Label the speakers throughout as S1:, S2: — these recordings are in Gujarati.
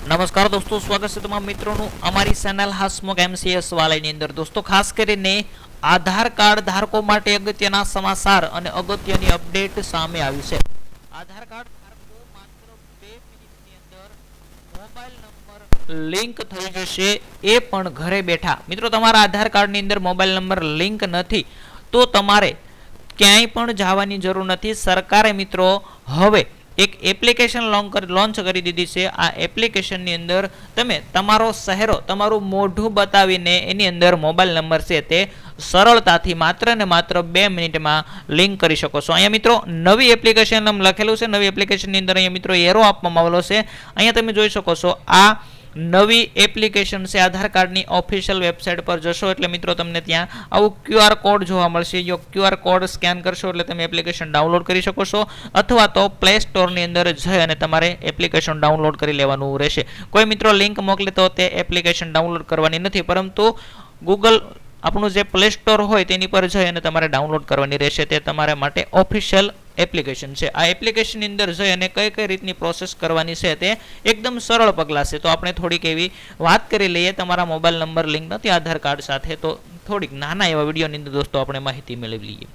S1: નમસ્કાર દોસ્તો, સ્વાગત છે તમામ મિત્રોનું અમારી ચેનલ હસમુખ એમસીએસ વાળાની અંદર। દોસ્તો ખાસ કરીને આધાર કાર્ડ ધારકો માટે અગત્યના સમાચાર અને અગત્યની અપડેટ સામે આવી છે। આધાર કાર્ડ ધારકો માત્ર 2 મિનિટની અંદર મોબાઈલ નંબર લિંક થઈ જશે, એ પણ ઘરે બેઠા। મિત્રો તમારા આધાર કાર્ડની અંદર મોબાઈલ નંબર લિંક નથી તો તમારે ક્યાંય પણ જવાની જરૂર નથી। સરકારે મિત્રો હવે એક એપ્લિકેશન લોન્ચ કરી દીધી છે। આ એપ્લિકેશનની અંદર તમે તમારો ચહેરો, તમારું મોઢું બતાવીને એની અંદર મોબાઈલ નંબર છે તે સરળતાથી માત્ર ને માત્ર 2 મિનિટમાં લિંક કરી શકો છો। અહીંયા મિત્રો નવી એપ્લિકેશન લખેલું છે। નવી એપ્લિકેશનની અંદર અહીંયા મિત્રો એરો આપવામાં આવેલો છે। અહીંયા તમે જોઈ શકો છો આ નવી એપ્લિકેશન છે। આધાર કાર્ડની ઓફિશિયલ વેબસાઇટ પર જશો એટલે મિત્રો તમને ત્યાં આવું QR કોડ જોવા મળશે। જો QR કોડ સ્કેન કરશો એટલે તમે એપ્લિકેશન ડાઉનલોડ કરી શકો છો, અથવા તો પ્લે સ્ટોરની અંદર જઈ અને તમારે એપ્લિકેશન ડાઉનલોડ કરી લેવાનું રહેશે। કોઈ મિત્રો લિંક મોકલે તો તે એપ્લિકેશન ડાઉનલોડ કરવાની નથી, પરંતુ ગૂગલ આપણું જે પ્લે સ્ટોર હોય તેની પર જઈ અને તમારે ડાઉનલોડ કરવાની રહેશે। તે તમારા માટે ઓફિશિયલ એપ્લિકેશન છે। આ એપ્લિકેશનની અંદર જઈ અને કઈ કઈ રીતની પ્રોસેસ કરવાની છે તે એકદમ સરળ પગલાં છે। તો આપણે થોડીક એવી વાત કરી લઈએ। તમારા મોબાઈલ નંબર લિંક નથી આધાર કાર્ડ સાથે તો થોડીક નાના એવા વિડીયોની અંદર દોસ્તો આપણે માહિતી મેળવી લઈએ।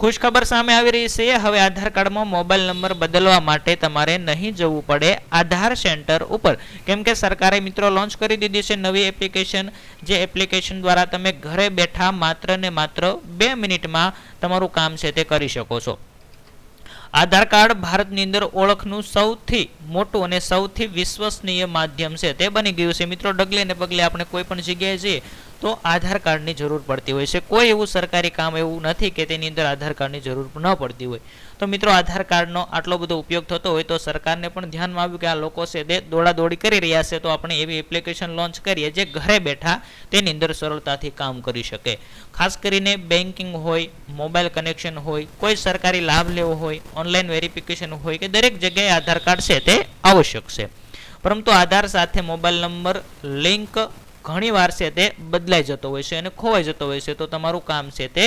S1: ખુશખબર સામે આવી રહી છે। હવે આધાર કાર્ડમાં મોબાઈલ નંબર બદલવા માટે તમારે નહીં જવું પડે આધાર સેન્ટર ઉપર, કેમ કે સરકારે મિત્રો લોન્ચ કરી દીધી છે નવી એપ્લિકેશન। જે એપ્લિકેશન દ્વારા તમે ઘરે બેઠા માત્ર ને માત્ર 2 મિનિટમાં તમારું કામ છે તે કરી શકો છો। આધાર કાર્ડ ભારતની અંદર ઓળખનું સૌથી મોટું અને સૌથી વિશ્વસનીય માધ્યમ છે તે બની ગયું છે। મિત્રો ડગલે ને પગલે આપણે કોઈ પણ જગ્યાએ જઈએ તો આધાર કાર્ડની જરૂર પડતી હોય છે। કોઈ એવું સરકારી કામ એવું નથી કે તેની અંદર આધાર કાર્ડની જરૂર ન પડતી હોય। તો મિત્રો આધાર કાર્ડનો આટલો બધો ઉપયોગ થતો હોય તો સરકારને પણ ધ્યાનમાં આવ્યું કે આ લોકો છે તે દોડાદોડી કરી રહ્યા છે, તો આપણે એવી એપ્લિકેશન લોન્ચ કરીએ જે ઘરે બેઠા તેની અંદર સરળતાથી કામ કરી શકે। ખાસ કરીને બેન્કિંગ હોય, મોબાઈલ કનેક્શન હોય, કોઈ સરકારી લાભ લેવો હોય, ઓનલાઈન વેરિફિકેશન હોય કે દરેક જગ્યાએ આધાર કાર્ડ છે તે આવશ્યક છે। પરંતુ આધાર સાથે મોબાઈલ નંબર લિંક ઘણી વાર છે તે બદલાઈ જતો હોય છે અને ખોવાઈ જતો હોય છે। તો તમારું કામ છે તે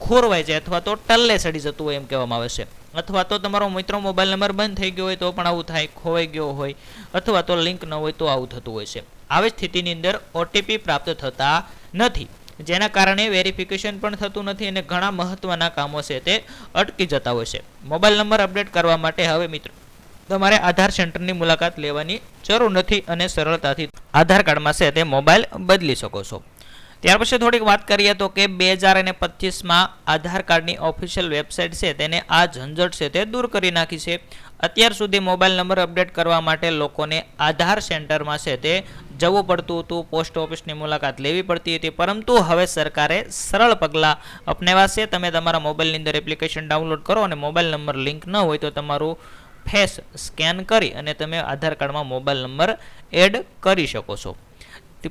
S1: ખોરવાઈ જાય અથવા તો ટલ્લે ચડી જતું હોય એમ કહેવામાં આવે છે। અથવા તો તમારો મિત્રો મોબાઈલ નંબર બંધ થઈ ગયો હોય તો પણ આવું થાય, ખોવાઈ ગયો હોય અથવા તો લિંક ન હોય તો આવું થતું હોય છે। આવી સ્થિતિની અંદર ઓટીપી પ્રાપ્ત થતા નથી, જેના કારણે વેરિફિકેશન પણ થતું નથી અને ઘણા મહત્વના કામો છે તે અટકી જતા હોય છે। મોબાઈલ નંબર અપડેટ કરવા માટે હવે મિત્રો તમારે આધાર સેન્ટરની મુલાકાત લેવાની જરૂર નથી અને સરળતાથી આધાર કાર્ડમાં છે તે મોબાઈલ બદલી શકો છો। ત્યાર પછી થોડીક વાત કરીએ તો કે 2025માં આધાર કાર્ડની ઓફિશિયલ વેબસાઇટ છે તેને આ ઝંઝટ છે તે દૂર કરી નાખી છે। અત્યાર સુધી મોબાઈલ નંબર અપડેટ કરવા માટે લોકોને આધાર સેન્ટરમાં છે તે જવું પડતું હતું, પોસ્ટ ઓફિસની મુલાકાત લેવી પડતી હતી, પરંતુ હવે સરકારે સરળ પગલાં અપનાવ્યા છે। તમે તમારા મોબાઈલની અંદર એપ્લિકેશન ડાઉનલોડ કરો અને મોબાઈલ નંબર લિંક ન હોય તો તમારું ફેસ સ્કેન કરી અને તમે આધાર કાર્ડમાં મોબાઈલ નંબર એડ કરી શકો છો।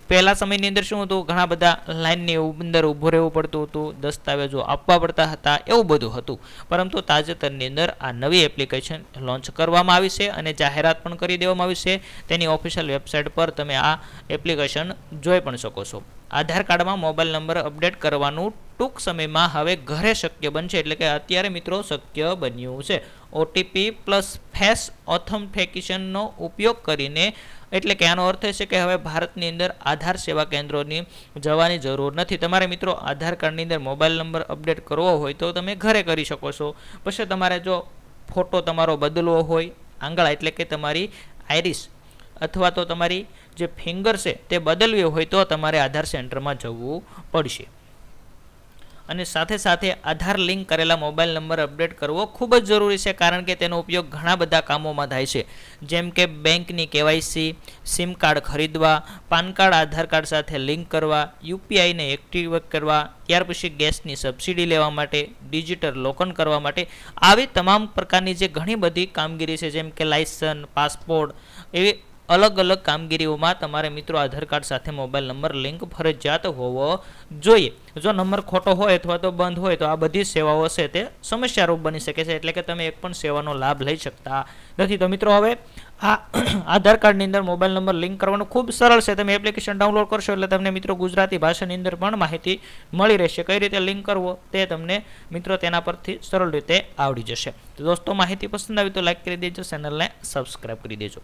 S1: પહેલા સમયની અંદર શું હતું, ઘણા બધા લાઇનની અંદર ઊભું રહેવું પડતું હતું, દસ્તાવેજો આપવા પડતા હતા, એવું બધું હતું। પરંતુ તાજેતરની અંદર આ નવી એપ્લિકેશન લોન્ચ કરવામાં આવી છે અને જાહેરાત પણ કરી દેવામાં આવી છે। તેની ઓફિશિયલ વેબસાઇટ પર તમે આ એપ્લિકેશન જોઈ પણ શકો છો। આધાર કાર્ડમાં મોબાઈલ નંબર અપડેટ કરવાનું ટૂંક સમયમાં હવે ઘરે શક્ય બનશે, એટલે કે અત્યારે મિત્રો શક્ય બન્યું છે। ઓટીપી પ્લસ ફેસ ઓથેન્ટિકેશનનો ઉપયોગ કરીને, એટલે કે આનો અર્થ છે કે હવે ભારતની અંદર આધાર સેવા કેન્દ્રોની જવાની જરૂર નથી। તમારે મિત્રો આધાર કાર્ડની અંદર મોબાઈલ નંબર અપડેટ કરવો હોય તો તમે ઘરે કરી શકો છો। પછી તમારે જો ફોટો તમારો બદલવો હોય, આંગળા એટલે કે તમારી આઈરિસ અથવા તો તમારી જે ફિંગર છે તે બદલવી હોય તો તમારે આધાર સેન્ટરમાં જવું પડશે। અને સાથે સાથે આધાર લિંક કરેલા મોબાઈલ નંબર અપડેટ કરવો ખૂબ જ જરૂરી છે, કારણ કે તેનો ઉપયોગ ઘણા બધા કામોમાં થાય છે, જેમ કે બેંકની કેવાયસી, સિમ કાર્ડ ખરીદવા, પાન કાર્ડ આધાર કાર્ડ સાથે લિંક કરવા, યુપીઆઈને એક્ટિવેટ કરવા, ત્યાર પછી ગેસની સબસિડી લેવા માટે, ડિજિટલ લોકન કરવા માટે, આવી તમામ પ્રકારની જે ઘણી બધી કામગીરી છે જેમ કે લાયસન્સ, પાસપોર્ટ, એવી અલગ અલગ કામગીરીઓમાં તમારે મિત્રો આધાર કાર્ડ સાથે મોબાઈલ નંબર લિંક ફરજિયાત હોવો જોઈએ। જો નંબર ખોટો હોય અથવા તો બંધ હોય તો આ બધી સેવાઓ છે તે સમસ્યારૂપ બની શકે છે, એટલે કે તમે એક પણ સેવાનો લાભ લઈ શકતા નથી। તો મિત્રો હવે આ આધાર કાર્ડની અંદર મોબાઈલ નંબર લિંક કરવાનું ખૂબ સરળ છે। તમે એપ્લિકેશન ડાઉનલોડ કરશો એટલે તમને મિત્રો ગુજરાતી ભાષાની અંદર પણ માહિતી મળી રહેશે। કઈ રીતે લિંક કરવો તે તમને મિત્રો તેના પરથી સરળ રીતે આવડી જશે। તો દોસ્તો માહિતી પસંદ આવી તો લાઈક કરી દેજો, ચેનલને સબસ્ક્રાઈબ કરી દેજો।